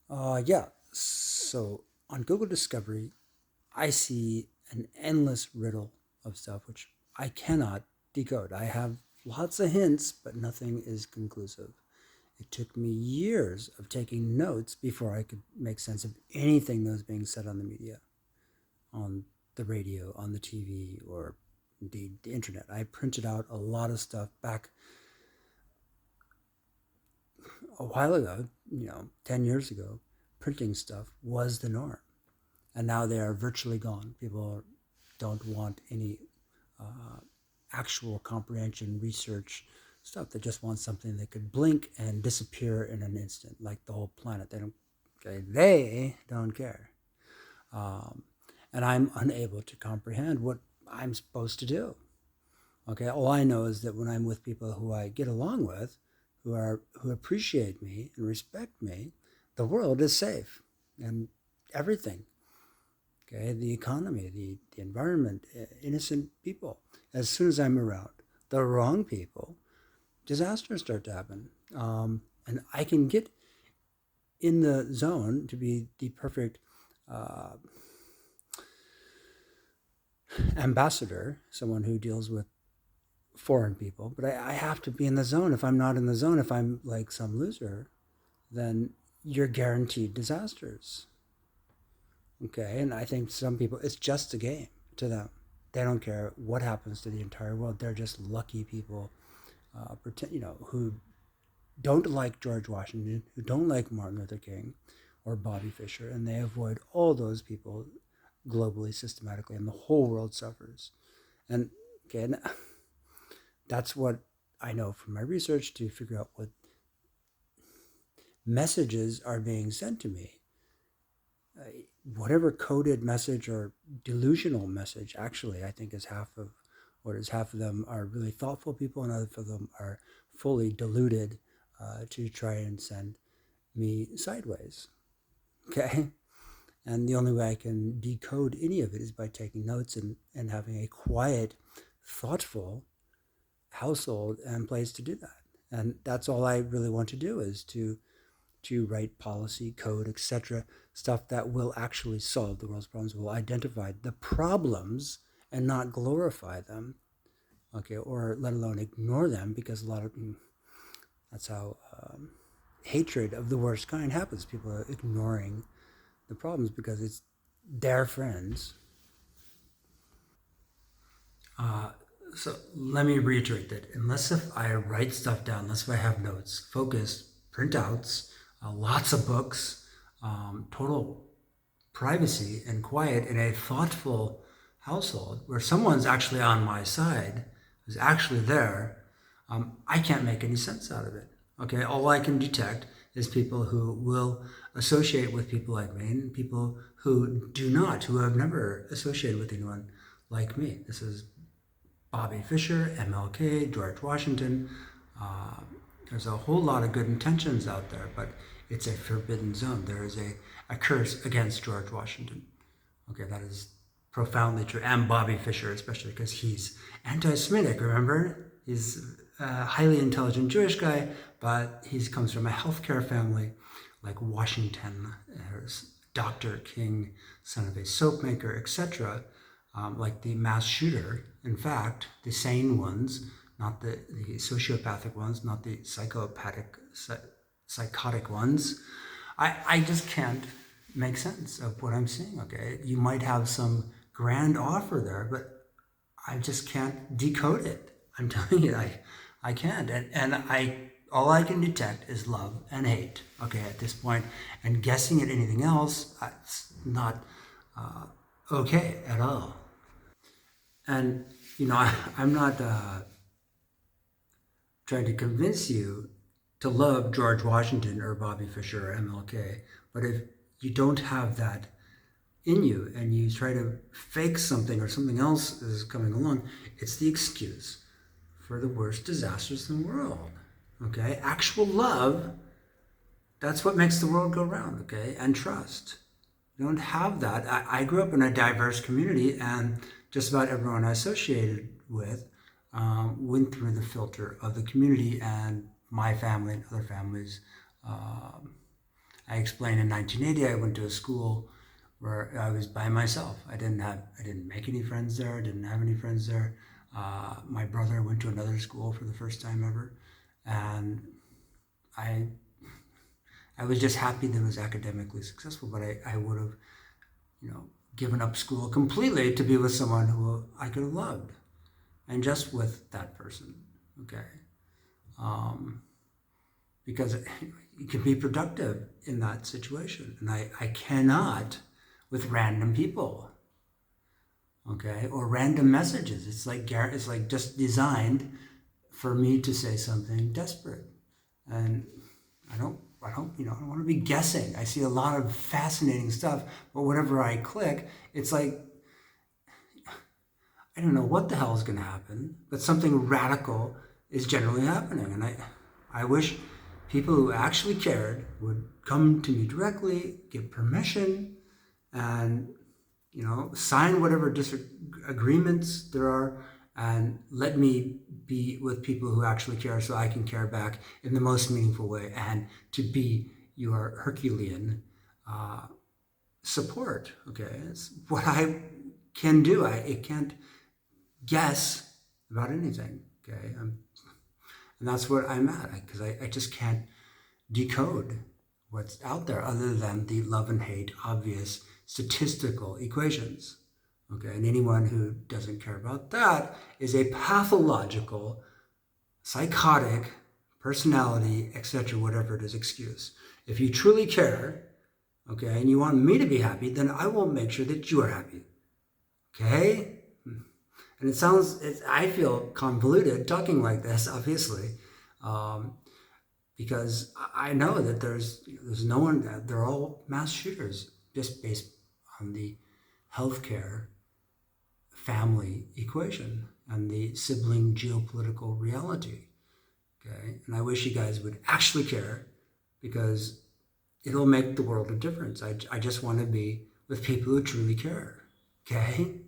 Yeah. So on Google Discovery, I see an endless riddle of stuff which I cannot decode. I have lots of hints, but nothing is conclusive. It took me years of taking notes before I could make sense of anything that was being said on the media, on the radio, on the TV, or indeed the internet. I printed out a lot of stuff back a while ago, 10 years ago. Printing stuff was the norm. And now they are virtually gone. People don't want any actual comprehension research stuff. They just want something that could blink and disappear in an instant, like the whole planet. They don't care. Um, and I'm unable to comprehend what I'm supposed to do. Okay, all I know is that when I'm with people who I get along with, who appreciate me and respect me, the world is safe, and everything. Okay, the economy, the environment, innocent people. As soon as I'm around the wrong people, disasters start to happen. And I can get in the zone to be the perfect uh, ambassador, someone who deals with foreign people, but I have to be in the zone. If I'm not in the zone, if I'm like some loser, then you're guaranteed disasters. Okay, and I think some people, it's just a game to them. They don't care what happens to the entire world. They're just lucky people, who don't like George Washington, who don't like Martin Luther King or Bobby Fischer, and they avoid all those people globally, systematically, and the whole world suffers. And again, that's what I know from my research to figure out what messages are being sent to me. Uh, Whatever coded message or delusional message, actually, I think is half of what is. Half of them are really thoughtful people, and other of them are fully deluded to try and send me sideways. Okay? And the only way I can decode any of it is by taking notes and having a quiet, thoughtful household and place to do that. And that's all I really want to do is to write policy, code, etc., stuff that will actually solve the world's problems, will identify the problems and not glorify them, okay, or let alone ignore them, because a lot of that's how hatred of the worst kind happens. People are ignoring the problems because it's their friends. Uh, so let me reiterate that unless if I write stuff down, unless if I have notes, focus, printouts, lots of books, total privacy and quiet in a thoughtful household where someone's actually on my side, who's actually there, I can't make any sense out of it. Okay, all I can detect is people who will associate with people like me and people who do not, who have never associated with anyone like me. This is Bobby Fischer, MLK, George Washington. Uh, there's a whole lot of good intentions out there, but it's a forbidden zone. There is a curse against George Washington. Okay, that is profoundly true. And Bobby Fischer, especially because he's anti Semitic, remember? He's a highly intelligent Jewish guy, but he comes from a healthcare family like Washington, Dr. King, son of a soap maker, etc., like the mass shooter. In fact, the sane ones, not the sociopathic ones, not the psychotic ones. I just can't make sense of what I'm seeing. Okay, you might have some grand offer there, but I just can't decode it. I'm telling you, I can't. And all I can detect is love and hate. Okay, at this point, and guessing at anything else, it's not okay at all. And I'm not trying to convince you to love George Washington or Bobby Fischer or MLK, but if you don't have that in you and you try to fake something or something else is coming along, it's the excuse for the worst disasters in the world. Okay? Actual love, that's what makes the world go round, okay? And trust. You don't have that. I grew up in a diverse community, and just about everyone I associated with went through the filter of the community and my family and other families. Um, I explained in 1980, I went to a school where I was by myself. I didn't make any friends there. I didn't have any friends there. My brother went to another school for the first time ever, and I I was just happy that it was academically successful. But I would have, you know, given up school completely to be with someone who I could have loved, and just with that person. Okay, because you can be productive in that situation, and I cannot with random people. Okay, or random messages. It's like just designed for me to say something desperate, and I don't want to be guessing. I see a lot of fascinating stuff, but whenever I click, it's like I don't know what the hell is going to happen, but something radical is generally happening, and I wish people who actually cared would come to me directly, give permission, and sign whatever disagreements there are, and let me be with people who actually care so I can care back in the most meaningful way, and to be your Herculean support. Okay, it's what I can do. I can't guess about anything. Okay, and that's what I'm at, because I just can't decode what's out there other than the love and hate obvious statistical equations. Okay, and anyone who doesn't care about that is a pathological, psychotic personality, etc., whatever it is, excuse. If you truly care, okay, and you want me to be happy, then I will make sure that you are happy. Okay? And I feel convoluted talking like this, obviously, because I know that there's no one, they're all mass shooters, just based on the healthcare family equation and the sibling geopolitical reality. Okay, and I wish you guys would actually care, because it'll make the world a difference. I just want to be with people who truly care. Okay.